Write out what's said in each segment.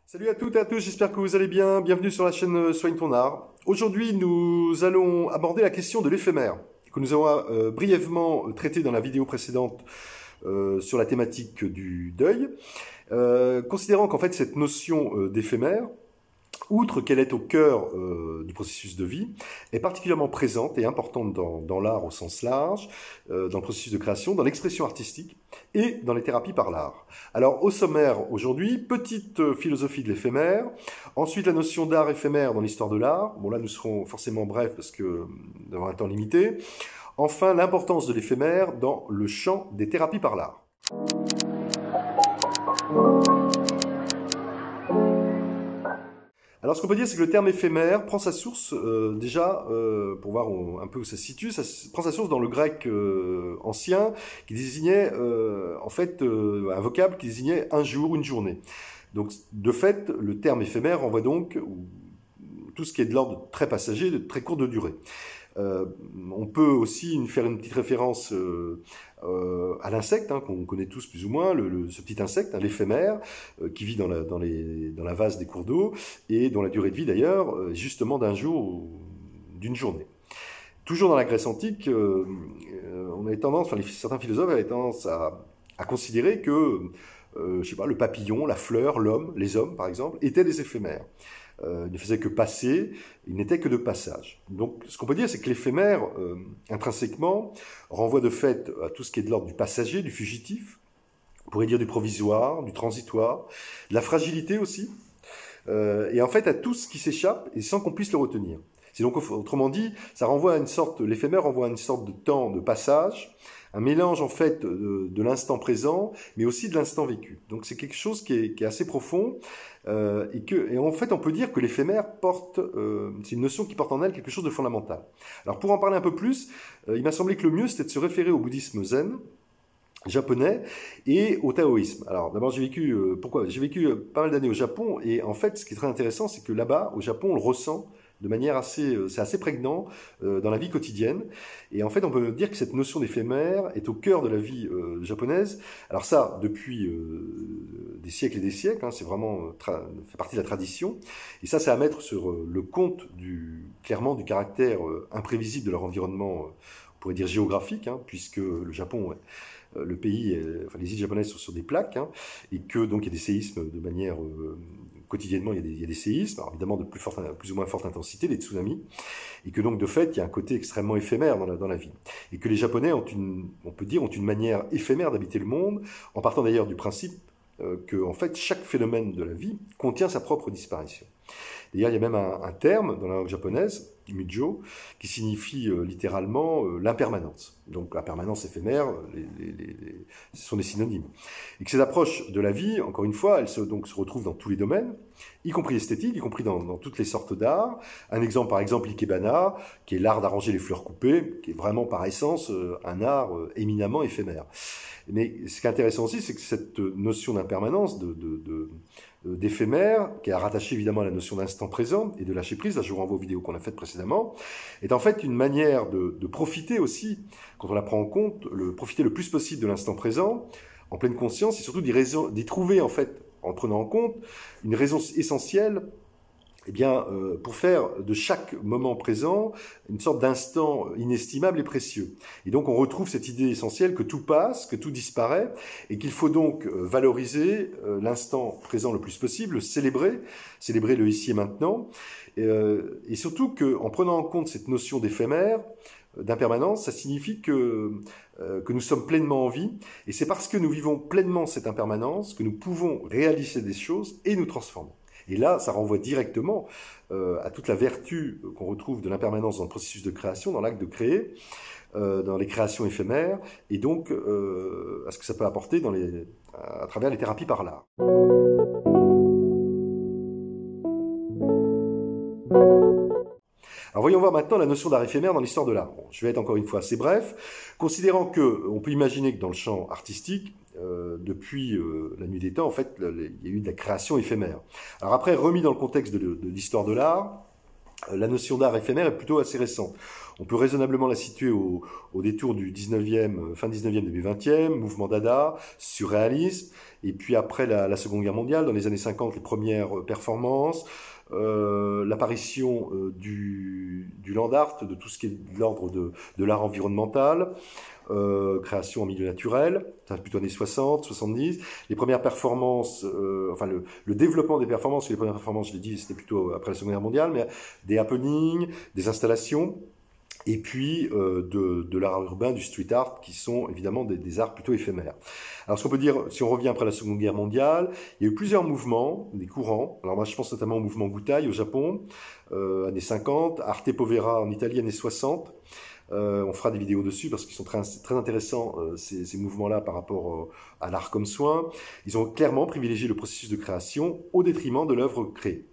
Salut à toutes et à tous, j'espère que vous allez bien. Bienvenue sur la chaîne Soigne ton art. Aujourd'hui, nous allons aborder la question de l'éphémère, que nous avons brièvement traité dans la vidéo précédente sur la thématique du deuil. Considérant qu'en fait cette notion d'éphémère, outre qu'elle est au cœur du processus de vie, est particulièrement présente et importante dans l'art au sens large, dans le processus de création, dans l'expression artistique et dans les thérapies par l'art. Alors au sommaire aujourd'hui, petite philosophie de l'éphémère, ensuite la notion d'art éphémère dans l'histoire de l'art, bon là nous serons forcément brefs parce que nous avons un temps limité, enfin l'importance de l'éphémère dans le champ des thérapies par l'art. Alors ce qu'on peut dire, c'est que le terme éphémère prend sa source, pour voir un peu où ça se situe, ça prend sa source dans le grec ancien, qui désignait un vocable qui désignait un jour, une journée. Donc de fait, le terme éphémère renvoie donc tout ce qui est de l'ordre de très passager, de très courte durée. On peut aussi faire une petite référence à l'insecte, qu'on connaît tous plus ou moins, ce petit insecte, l'éphémère, qui vit dans la vase des cours d'eau, et dont la durée de vie d'ailleurs, justement d'un jour ou d'une journée. Toujours dans la Grèce antique, certains philosophes avaient tendance à considérer que le papillon, la fleur, l'homme, les hommes par exemple, étaient des éphémères. Il ne faisait que passer, il n'était que de passage. Donc ce qu'on peut dire, c'est que l'éphémère, intrinsèquement, renvoie de fait à tout ce qui est de l'ordre du passager, du fugitif, on pourrait dire du provisoire, du transitoire, de la fragilité aussi, et en fait à tout ce qui s'échappe et sans qu'on puisse le retenir. C'est donc, autrement dit, l'éphémère renvoie à une sorte de temps de passage, un mélange en fait de l'instant présent, mais aussi de l'instant vécu. Donc c'est quelque chose qui est assez profond, et en fait on peut dire que l'éphémère c'est une notion qui porte en elle quelque chose de fondamental. Alors pour en parler un peu plus, il m'a semblé que le mieux c'était de se référer au bouddhisme zen, japonais et au taoïsme. Alors d'abord j'ai vécu pas mal d'années au Japon, et en fait ce qui est très intéressant, c'est que là-bas au Japon on le ressent de manière c'est assez prégnant dans la vie quotidienne. Et en fait, on peut dire que cette notion d'éphémère est au cœur de la vie japonaise. Alors ça, depuis des siècles et des siècles, c'est vraiment fait partie de la tradition. Et ça, c'est à mettre sur le compte clairement du caractère imprévisible de leur environnement, on pourrait dire géographique, puisque le Japon, le pays, les îles japonaises sont sur des plaques, et que donc il y a des séismes de manière quotidiennement, il y a des séismes, alors évidemment de plus ou moins forte intensité, des tsunamis, et que donc de fait, il y a un côté extrêmement éphémère dans la vie. Et que les Japonais ont une manière éphémère d'habiter le monde, en partant d'ailleurs du principe que en fait, chaque phénomène de la vie contient sa propre disparition. D'ailleurs, il y a même un terme dans la langue japonaise, mujo, qui signifie littéralement l'impermanence. Donc l'impermanence éphémère, ce sont des synonymes. Et que ces approches de la vie, encore une fois, elles se retrouvent dans tous les domaines, y compris esthétiques, y compris dans toutes les sortes d'art. Un exemple, par exemple, l'ikebana, qui est l'art d'arranger les fleurs coupées, qui est vraiment par essence un art éminemment éphémère. Mais ce qui est intéressant aussi, c'est que cette notion d'impermanence, d'éphémère, qui est rattachée évidemment à la notion d'instant présent et de lâcher prise, là je vous renvoie aux vidéos qu'on a faites précédemment, est en fait une manière de profiter aussi, quand on la prend en compte, profiter le plus possible de l'instant présent, en pleine conscience, et surtout d'y trouver en fait, en le prenant en compte, une raison essentielle pour faire de chaque moment présent une sorte d'instant inestimable et précieux. Et donc on retrouve cette idée essentielle que tout passe, que tout disparaît, et qu'il faut donc valoriser l'instant présent le plus possible, célébrer le ici et maintenant, et surtout qu'en prenant en compte cette notion d'éphémère, d'impermanence, ça signifie que nous sommes pleinement en vie, et c'est parce que nous vivons pleinement cette impermanence que nous pouvons réaliser des choses et nous transformer. Et là, ça renvoie directement à toute la vertu qu'on retrouve de l'impermanence dans le processus de création, dans l'acte de créer, dans les créations éphémères, et donc à ce que ça peut apporter à travers les thérapies par l'art. Alors voyons voir maintenant la notion d'art éphémère dans l'histoire de l'art. Bon, je vais être encore une fois assez bref, considérant qu'on peut imaginer que dans le champ artistique, depuis la nuit des temps, en fait, il y a eu de la création éphémère. Alors après, remis dans le contexte de l'histoire de l'art, la notion d'art éphémère est plutôt assez récente. On peut raisonnablement la situer au détour du 19e, fin 19e, début 20e, mouvement dada, surréalisme, Et puis après la Seconde Guerre mondiale, dans les années 50, les premières performances, l'apparition du land art, de tout ce qui est de l'ordre de l'art environnemental, création en milieu naturel, ça plutôt années 60, 70, les premières performances, enfin le développement des performances, les premières performances, je l'ai dit, c'était plutôt après la Seconde Guerre mondiale, mais des happenings, des installations, et puis de l'art urbain, du street art, qui sont évidemment des arts plutôt éphémères. Alors ce qu'on peut dire, si on revient après la Seconde Guerre mondiale, il y a eu plusieurs mouvements, des courants. Alors moi je pense notamment au mouvement Gutai au Japon, années 50, Arte Povera en Italie, années 60. On fera des vidéos dessus parce qu'ils sont très, très intéressants, ces mouvements-là, par rapport à l'art comme soin. Ils ont clairement privilégié le processus de création au détriment de l'œuvre créée.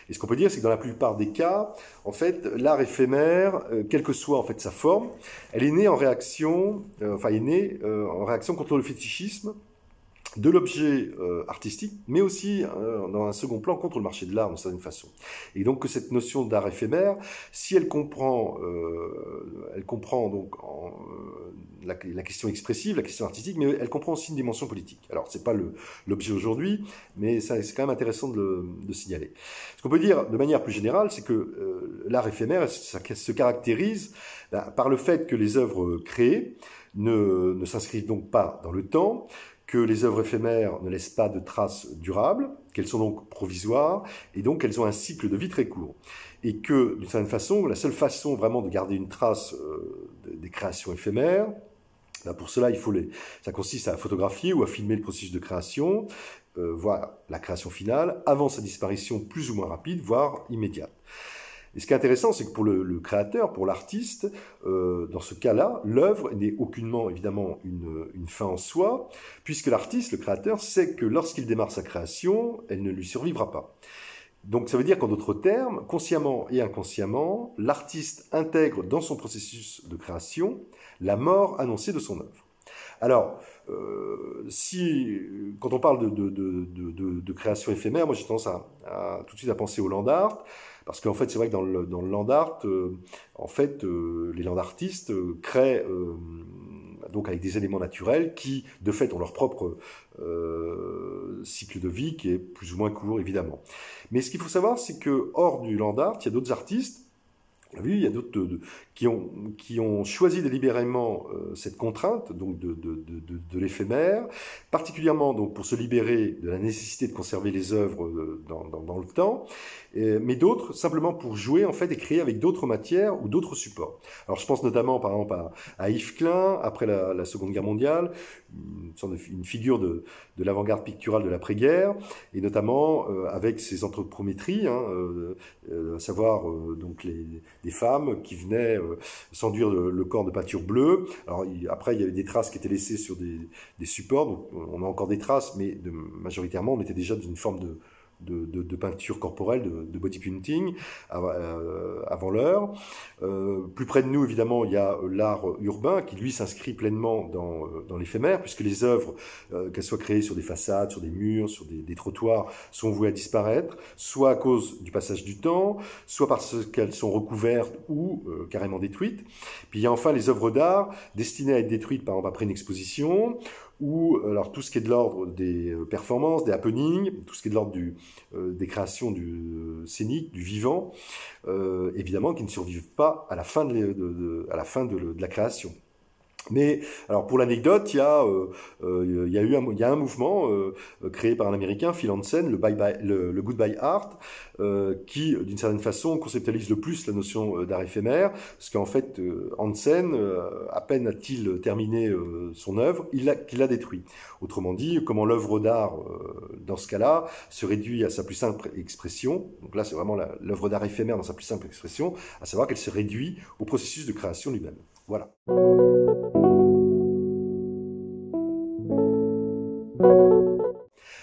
Et ce qu'on peut dire, c'est que dans la plupart des cas, en fait, l'art éphémère, quelle que soit en fait sa forme, elle est née en réaction, en réaction contre le fétichisme de l'objet artistique, mais aussi dans un second plan contre le marché de l'art d'une certaine façon. Et donc que cette notion d'art éphémère, si elle comprend donc la question expressive, la question artistique, mais elle comprend aussi une dimension politique. Alors c'est pas l'objet aujourd'hui, mais c'est quand même intéressant de signaler. Ce qu'on peut dire de manière plus générale, c'est que l'art éphémère se caractérise par le fait que les œuvres créées ne s'inscrivent donc pas dans le temps, que les œuvres éphémères ne laissent pas de traces durables, qu'elles sont donc provisoires, et donc qu'elles ont un cycle de vie très court. Et que, d'une certaine façon, la seule façon vraiment de garder une trace des créations éphémères, pour cela, ça consiste à photographier ou à filmer le processus de création, voire la création finale, avant sa disparition plus ou moins rapide, voire immédiate. Et ce qui est intéressant, c'est que pour le créateur, pour l'artiste, dans ce cas-là, l'œuvre n'est aucunement, évidemment, une fin en soi, puisque l'artiste, le créateur, sait que lorsqu'il démarre sa création, elle ne lui survivra pas. Donc ça veut dire qu'en d'autres termes, consciemment et inconsciemment, l'artiste intègre dans son processus de création la mort annoncée de son œuvre. Alors, quand on parle de création éphémère, moi j'ai tendance tout de suite à penser au land art, parce qu'en fait c'est vrai que dans le land art, les land artistes créent donc avec des éléments naturels qui, de fait, ont leur propre cycle de vie qui est plus ou moins court, évidemment. Mais ce qu'il faut savoir, c'est que hors du land art, il y a d'autres artistes. On a vu, il y a d'autres qui ont choisi délibérément cette contrainte donc de l'éphémère, particulièrement donc pour se libérer de la nécessité de conserver les œuvres dans le temps, mais d'autres simplement pour jouer en fait et créer avec d'autres matières ou d'autres supports. Alors je pense notamment par exemple à Yves Klein après la Seconde Guerre mondiale, une figure de l'avant-garde picturale de l'après-guerre, et notamment avec ses anthropométries, à savoir donc des femmes qui venaient s'enduire le corps de peinture bleue. Alors après, il y avait des traces qui étaient laissées sur des supports, donc on a encore des traces, mais majoritairement, on était déjà dans une forme de peinture corporelle, de body painting avant l'heure. Plus près de nous, évidemment, il y a l'art urbain qui, lui, s'inscrit pleinement dans l'éphémère, puisque les œuvres, qu'elles soient créées sur des façades, sur des murs, sur des trottoirs, sont vouées à disparaître, soit à cause du passage du temps, soit parce qu'elles sont recouvertes ou carrément détruites. Puis il y a enfin les œuvres d'art destinées à être détruites, par exemple, après une exposition, ou alors tout ce qui est de l'ordre des performances, des happenings, tout ce qui est de l'ordre des créations scéniques, du vivant, évidemment qui ne survivent pas à la fin de la création. Mais alors pour l'anecdote, il y a un mouvement créé par un Américain, Phil Hansen, le Goodbye Art, qui d'une certaine façon conceptualise le plus la notion d'art éphémère, parce qu'en fait Hansen, à peine a-t-il terminé son œuvre, il l'a détruit. Autrement dit, comment l'œuvre d'art dans ce cas-là se réduit à sa plus simple expression. Donc là, c'est vraiment l'œuvre d'art éphémère dans sa plus simple expression, à savoir qu'elle se réduit au processus de création lui-même. Voilà.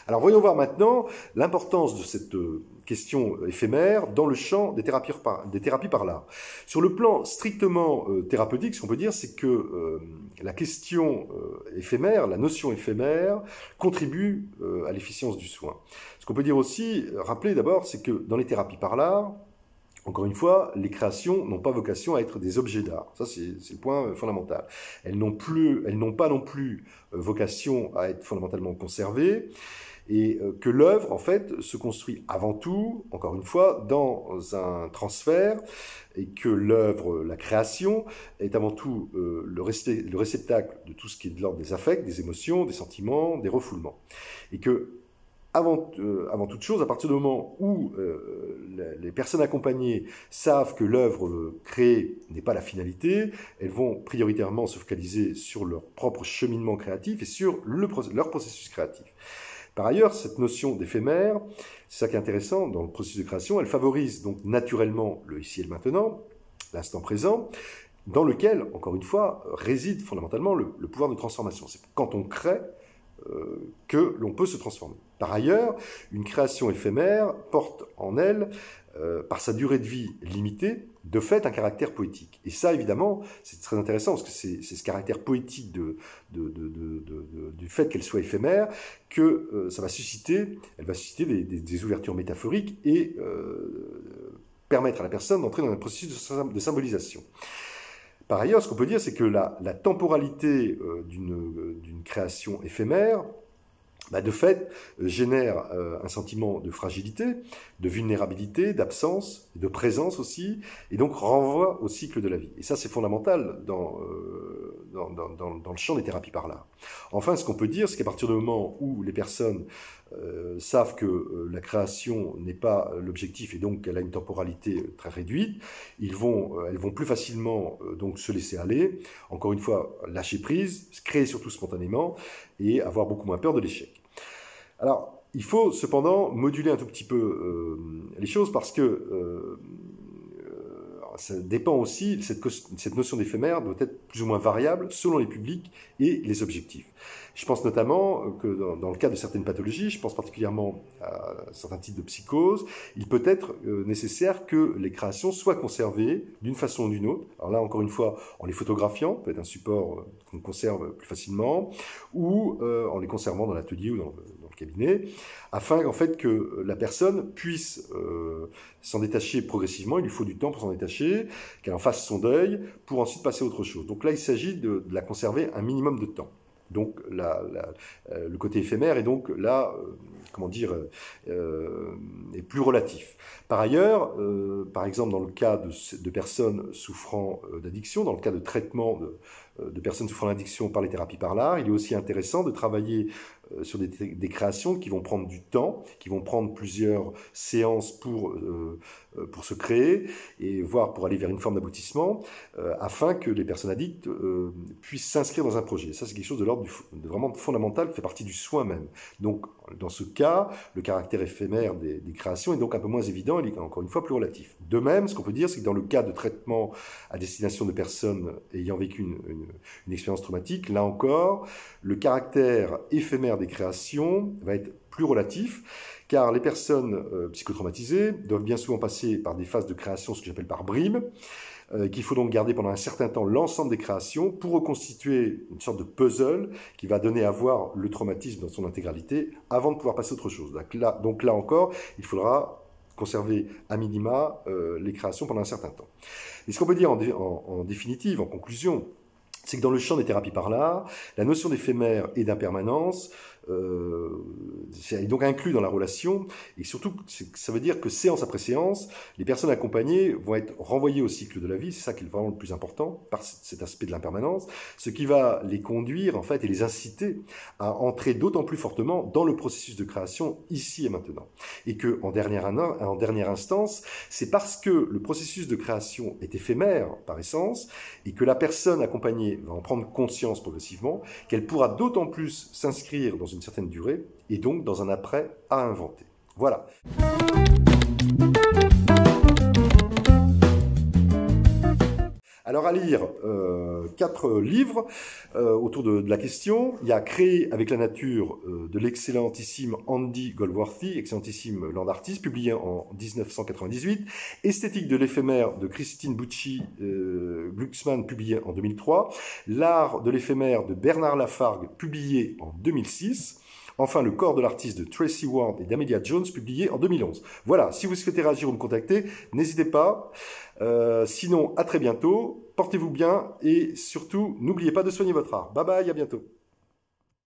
Alors voyons voir maintenant l'importance de cette question éphémère dans le champ des thérapies par l'art. Sur le plan strictement thérapeutique, ce qu'on peut dire, c'est que la question éphémère, la notion éphémère, contribue à l'efficience du soin. Ce qu'on peut dire aussi, rappeler d'abord, c'est que dans les thérapies par l'art, Encore une fois, les créations n'ont pas vocation à être des objets d'art. Ça, c'est le point fondamental. Elles n'ont pas non plus vocation à être fondamentalement conservées, et que l'œuvre, en fait, se construit avant tout, encore une fois, dans un transfert, et que l'œuvre, la création, est avant tout le réceptacle de tout ce qui est de l'ordre des affects, des émotions, des sentiments, des refoulements. Et que avant toute chose, à partir du moment où les personnes accompagnées savent que l'œuvre créée n'est pas la finalité, elles vont prioritairement se focaliser sur leur propre cheminement créatif et sur leur processus créatif. Par ailleurs, cette notion d'éphémère, c'est ça qui est intéressant dans le processus de création, elle favorise donc naturellement le ici et le maintenant, l'instant présent, dans lequel, encore une fois, réside fondamentalement le pouvoir de transformation. C'est quand on crée que l'on peut se transformer. Par ailleurs, une création éphémère porte en elle, par sa durée de vie limitée, de fait un caractère poétique. Et ça, évidemment, c'est très intéressant, parce que c'est ce caractère poétique du fait qu'elle soit éphémère que ça va susciter, elle va susciter des ouvertures métaphoriques et permettre à la personne d'entrer dans un processus de symbolisation. Par ailleurs, ce qu'on peut dire, c'est que la temporalité d'une création éphémère, de fait, génère un sentiment de fragilité, de vulnérabilité, d'absence, de présence aussi, et donc renvoie au cycle de la vie. Et ça, c'est fondamental dans le champ des thérapies par l'art. Enfin, ce qu'on peut dire, c'est qu'à partir du moment où les personnes savent que la création n'est pas l'objectif et donc qu'elle a une temporalité très réduite, elles vont plus facilement donc se laisser aller, encore une fois lâcher prise, créer surtout spontanément et avoir beaucoup moins peur de l'échec. Alors, il faut cependant moduler un tout petit peu les choses parce que ça dépend aussi, cette notion d'éphémère doit être plus ou moins variable selon les publics et les objectifs. Je pense notamment que dans le cas de certaines pathologies, je pense particulièrement à certains types de psychose, il peut être nécessaire que les créations soient conservées d'une façon ou d'une autre. Alors là, encore une fois, en les photographiant, peut-être un support qu'on conserve plus facilement, ou en les conservant dans l'atelier ou dans le cabinet, afin en fait que la personne puisse s'en détacher progressivement. Il lui faut du temps pour s'en détacher, qu'elle en fasse son deuil, pour ensuite passer à autre chose. Donc là, il s'agit de la conserver un minimum de temps. Donc le côté éphémère est donc là, est plus relatif. Par ailleurs, par exemple dans le cas de personnes souffrant d'addiction, dans le cas de traitement de personnes souffrant d'addiction par les thérapies par l'art, il est aussi intéressant de travailler sur des créations qui vont prendre du temps, qui vont prendre plusieurs séances pour se créer, et voire pour aller vers une forme d'aboutissement, afin que les personnes addictes puissent s'inscrire dans un projet. Ça, c'est quelque chose de l'ordre vraiment fondamental, fait partie du soin même. Donc, dans ce cas, le caractère éphémère des créations est donc un peu moins évident, il est encore une fois plus relatif. De même, ce qu'on peut dire, c'est que dans le cas de traitement à destination de personnes ayant vécu une expérience traumatique, là encore, le caractère éphémère des créations va être plus relatif, car les personnes psychotraumatisées doivent bien souvent passer par des phases de création, ce que j'appelle par bribes, qu'il faut donc garder pendant un certain temps l'ensemble des créations pour reconstituer une sorte de puzzle qui va donner à voir le traumatisme dans son intégralité avant de pouvoir passer à autre chose. Donc là encore, il faudra conserver à minima les créations pendant un certain temps. Et ce qu'on peut dire en définitive, en conclusion, c'est que dans le champ des thérapies par l'art, la notion d'éphémère et d'impermanence est donc inclus dans la relation, et surtout, ça veut dire que séance après séance, les personnes accompagnées vont être renvoyées au cycle de la vie, c'est ça qui est vraiment le plus important, par cet aspect de l'impermanence, ce qui va les conduire, en fait, et les inciter à entrer d'autant plus fortement dans le processus de création ici et maintenant. Et que, en dernière instance, c'est parce que le processus de création est éphémère, par essence, et que la personne accompagnée va en prendre conscience progressivement, qu'elle pourra d'autant plus s'inscrire dans une certaine durée, et donc dans un après à inventer. Voilà. Alors à lire 4 livres autour de la question. Il y a Créer avec la nature de l'excellentissime Andy Goldsworthy, excellentissime land artiste, publié en 1998. Esthétique de l'éphémère de Christine Bucci Glucksmann, publié en 2003. L'art de l'éphémère de Bernard Lafargue, publié en 2006. Enfin, le corps de l'artiste de Tracy Ward et d'Amelia Jones, publié en 2011. Voilà, si vous souhaitez réagir ou me contacter, n'hésitez pas. Sinon, à très bientôt, portez-vous bien et surtout, n'oubliez pas de soigner votre art. Bye bye, à bientôt.